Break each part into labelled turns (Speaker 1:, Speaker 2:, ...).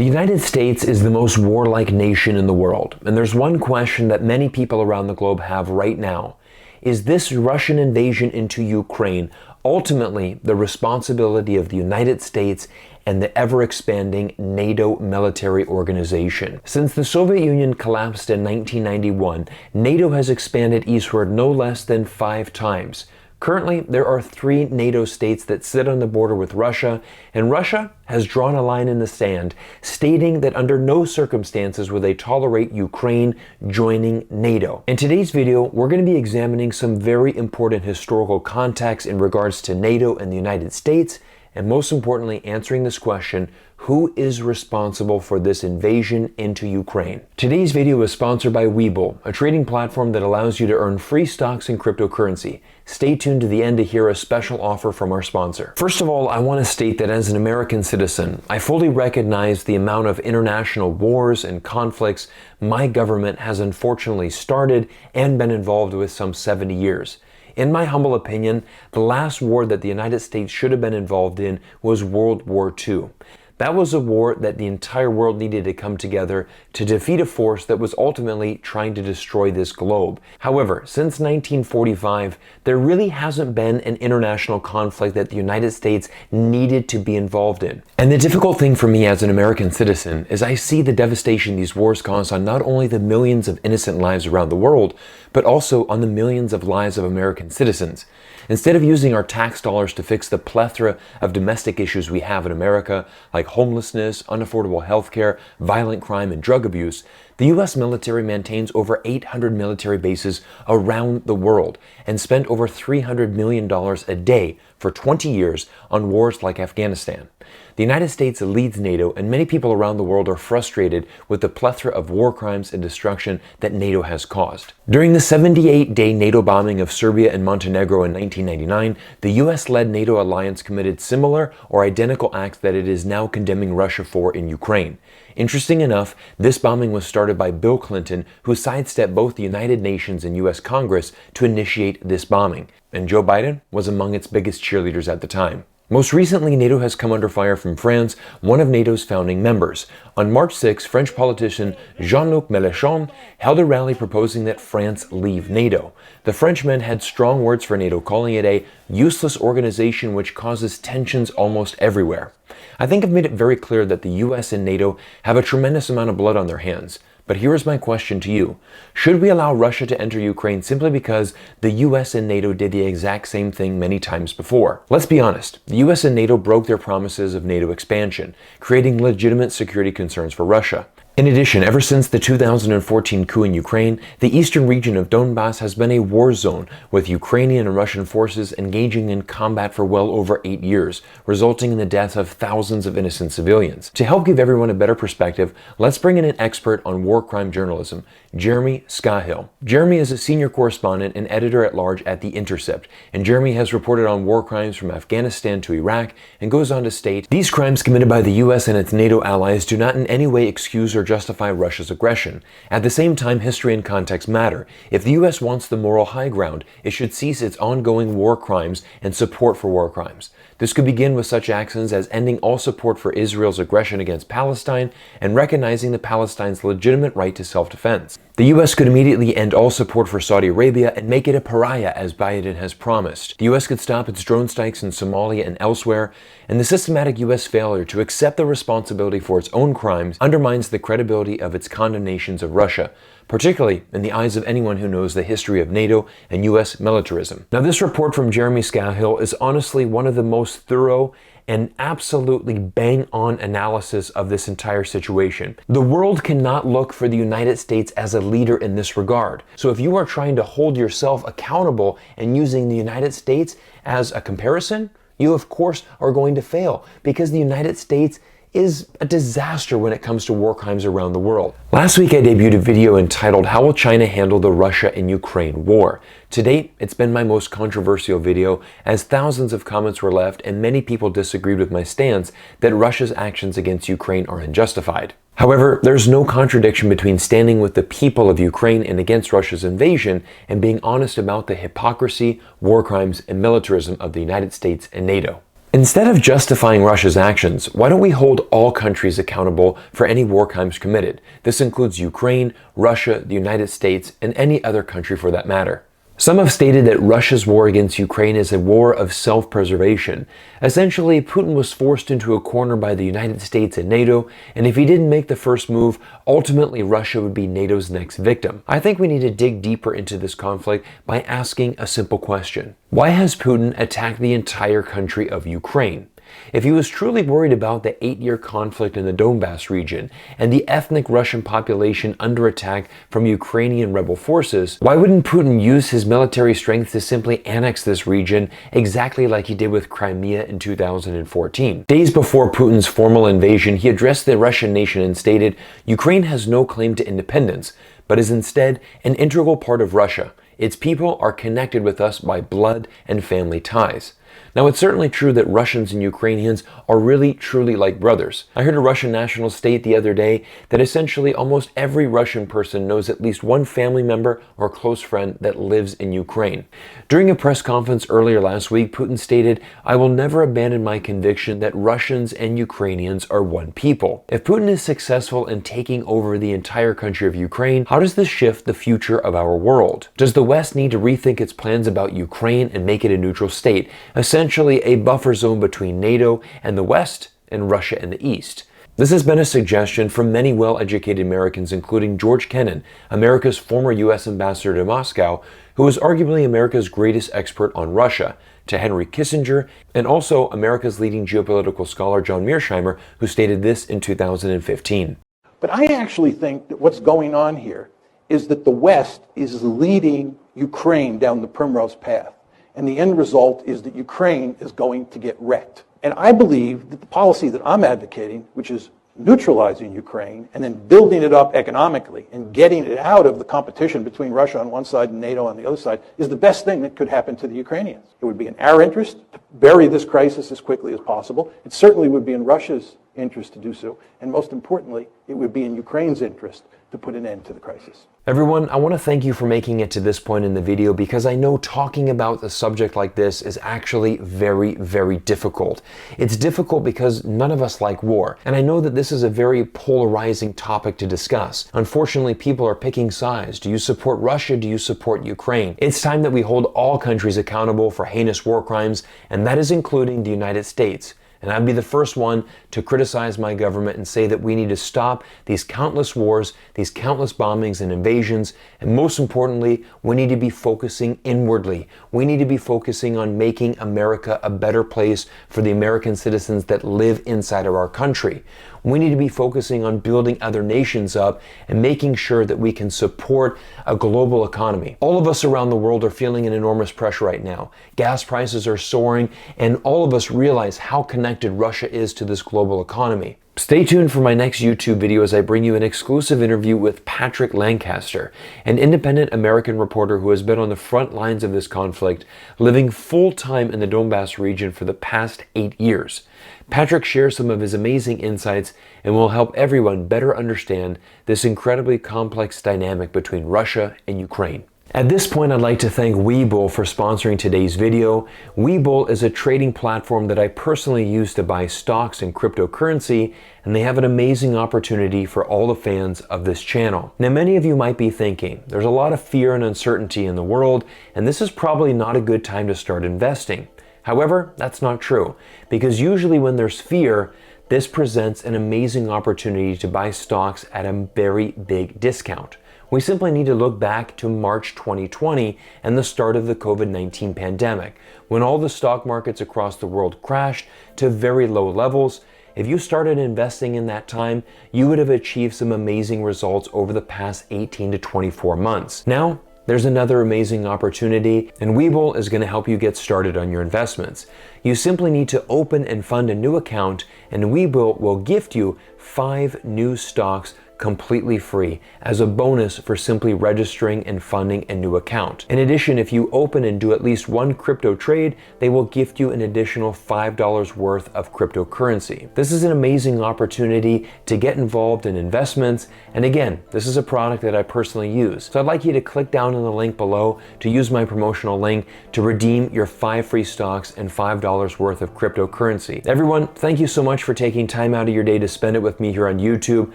Speaker 1: The United States is the most warlike nation in the world, and there's one question that many people around the globe have right now. Is this Russian invasion into Ukraine ultimately the responsibility of the United States and the ever-expanding NATO military organization? Since the Soviet Union collapsed in 1991, NATO has expanded eastward no less than 5 times. Currently, there are 3 NATO states that sit on the border with Russia, and Russia has drawn a line in the sand, stating that under no circumstances will they tolerate Ukraine joining NATO. In today's video, we're going to be examining some very important historical context in regards to NATO and the United States, and most importantly, answering this question: who is responsible for this invasion into Ukraine? Today's video is sponsored by Webull, a trading platform that allows you to earn free stocks and cryptocurrency. Stay tuned to the end to hear a special offer from our sponsor. First of all, I want to state that as an American citizen, I fully recognize the amount of international wars and conflicts my government has unfortunately started and been involved with some 70 years. In my humble opinion, the last war that the United States should have been involved in was World War II. That was a war that the entire world needed to come together to defeat a force that was ultimately trying to destroy this globe. However, since 1945, there really hasn't been an international conflict that the United States needed to be involved in. And the difficult thing for me as an American citizen is I see the devastation these wars cause on not only the millions of innocent lives around the world, but also on the millions of lives of American citizens. Instead of using our tax dollars to fix the plethora of domestic issues we have in America, like homelessness, unaffordable healthcare, violent crime, and drug abuse, the U.S. military maintains over 800 military bases around the world and spent over $300 million a day for 20 years on wars like Afghanistan. The United States leads NATO, and many people around the world are frustrated with the plethora of war crimes and destruction that NATO has caused. During the 78-day NATO bombing of Serbia and Montenegro in 1999, the US-led NATO alliance committed similar or identical acts that it is now condemning Russia for in Ukraine. Interesting enough, this bombing was started by Bill Clinton, who sidestepped both the United Nations and US Congress to initiate this bombing, and Joe Biden was among its biggest cheerleaders at the time. Most recently, NATO has come under fire from France, one of NATO's founding members. On March 6, French politician Jean-Luc Mélenchon held a rally proposing that France leave NATO. The Frenchmen had strong words for NATO, calling it a useless organization which causes tensions almost everywhere. I think I've made it very clear that the US and NATO have a tremendous amount of blood on their hands. But here is my question to you. Should we allow Russia to enter Ukraine simply because the US and NATO did the exact same thing many times before? Let's be honest, the US and NATO broke their promises of NATO expansion, creating legitimate security concerns for Russia. In addition, ever since the 2014 coup in Ukraine, the eastern region of Donbass has been a war zone, with Ukrainian and Russian forces engaging in combat for well over 8 years, resulting in the death of thousands of innocent civilians. To help give everyone a better perspective, let's bring in an expert on war crime journalism, Jeremy Scahill. Jeremy is a senior correspondent and editor-at-large at The Intercept, and Jeremy has reported on war crimes from Afghanistan to Iraq, and goes on to state, "These crimes committed by the US and its NATO allies do not in any way excuse or justify Russia's aggression. At the same time, history and context matter. If the US wants the moral high ground, it should cease its ongoing war crimes and support for war crimes. This could begin with such actions as ending all support for Israel's aggression against Palestine and recognizing the Palestinians' legitimate right to self-defense. The US could immediately end all support for Saudi Arabia and make it a pariah, as Biden has promised. The US could stop its drone strikes in Somalia and elsewhere, and the systematic US failure to accept the responsibility for its own crimes undermines the credibility of its condemnations of Russia, particularly in the eyes of anyone who knows the history of NATO and US militarism." Now, this report from Jeremy Scahill is honestly one of the most thorough and absolutely bang-on analysis of this entire situation. The world cannot look for the United States as a leader in this regard. So if you are trying to hold yourself accountable and using the United States as a comparison, you of course are going to fail, because the United States is a disaster when it comes to war crimes around the world. Last week I debuted a video entitled "How Will China Handle the Russia and Ukraine War?" To date, it's been my most controversial video, as thousands of comments were left and many people disagreed with my stance that Russia's actions against Ukraine are unjustified. However, there's no contradiction between standing with the people of Ukraine and against Russia's invasion and being honest about the hypocrisy, war crimes, and militarism of the United States and NATO. Instead of justifying Russia's actions, why don't we hold all countries accountable for any war crimes committed? This includes Ukraine, Russia, the United States, and any other country for that matter. Some have stated that Russia's war against Ukraine is a war of self-preservation. Essentially, Putin was forced into a corner by the United States and NATO, and if he didn't make the first move, ultimately Russia would be NATO's next victim. I think we need to dig deeper into this conflict by asking a simple question. Why has Putin attacked the entire country of Ukraine? If he was truly worried about the 8-year conflict in the Donbass region and the ethnic Russian population under attack from Ukrainian rebel forces, why wouldn't Putin use his military strength to simply annex this region exactly like he did with Crimea in 2014? Days before Putin's formal invasion, he addressed the Russian nation and stated, "Ukraine has no claim to independence, but is instead an integral part of Russia. Its people are connected with us by blood and family ties." Now, it's certainly true that Russians and Ukrainians are really, truly like brothers. I heard a Russian national state the other day that essentially almost every Russian person knows at least one family member or close friend that lives in Ukraine. During a press conference earlier last week, Putin stated, "I will never abandon my conviction that Russians and Ukrainians are one people." If Putin is successful in taking over the entire country of Ukraine, how does this shift the future of our world? Does the West need to rethink its plans about Ukraine and make it a neutral state? Essentially a buffer zone between NATO and the West and Russia and the East. This has been a suggestion from many well-educated Americans, including George Kennan, America's former U.S. ambassador to Moscow, who is arguably America's greatest expert on Russia, to Henry Kissinger, and also America's leading geopolitical scholar John Mearsheimer, who stated this in 2015.
Speaker 2: But I actually think that what's going on here is that the West is leading Ukraine down the primrose path. And the end result is that Ukraine is going to get wrecked. And I believe that the policy that I'm advocating, which is neutralizing Ukraine and then building it up economically and getting it out of the competition between Russia on one side and NATO on the other side, is the best thing that could happen to the Ukrainians. It would be in our interest to bury this crisis as quickly as possible. It certainly would be in Russia's interest to do so. And most importantly, it would be in Ukraine's interest to put an end to the crisis.
Speaker 1: Everyone, I want to thank you for making it to this point in the video, because I know talking about a subject like this is actually very, very difficult. It's difficult because none of us like war, and I know that this is a very polarizing topic to discuss. Unfortunately, people are picking sides. Do you support Russia? Do you support Ukraine? It's time that we hold all countries accountable for heinous war crimes, and that is including the United States. And I'd be the first one to criticize my government and say that we need to stop these countless wars, these countless bombings and invasions, and most importantly, we need to be focusing inwardly. We need to be focusing on making America a better place for the American citizens that live inside of our country. We need to be focusing on building other nations up and making sure that we can support a global economy. All of us around the world are feeling an enormous pressure right now. Gas prices are soaring, and all of us realize how connected Russia is to this global economy. Stay tuned for my next YouTube video as I bring you an exclusive interview with Patrick Lancaster, an independent American reporter who has been on the front lines of this conflict, living full-time in the Donbass region for the past 8 years. Patrick shares some of his amazing insights and will help everyone better understand this incredibly complex dynamic between Russia and Ukraine. At this point, I'd like to thank Webull for sponsoring today's video. Webull is a trading platform that I personally use to buy stocks and cryptocurrency, and they have an amazing opportunity for all the fans of this channel. Now, many of you might be thinking, there's a lot of fear and uncertainty in the world, and this is probably not a good time to start investing. However, that's not true, because usually when there's fear, this presents an amazing opportunity to buy stocks at a very big discount. We simply need to look back to March 2020 and the start of the COVID-19 pandemic, when all the stock markets across the world crashed to very low levels. If you started investing in that time, you would have achieved some amazing results over the past 18 to 24 months. Now, there's another amazing opportunity, and Webull is going to help you get started on your investments. You simply need to open and fund a new account, and Webull will gift you 5 new stocks completely free as a bonus for simply registering and funding a new account. In addition, if you open and do at least one crypto trade, they will gift you an additional $5 worth of cryptocurrency. This is an amazing opportunity to get involved in investments, and again, this is a product that I personally use. So I'd like you to click down on the link below to use my promotional link to redeem your 5 free stocks and $5 worth of cryptocurrency. Everyone, thank you so much for taking time out of your day to spend it with me here on YouTube.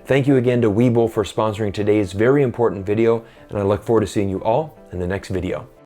Speaker 1: Thank you again to Webull for sponsoring today's very important video, and I look forward to seeing you all in the next video.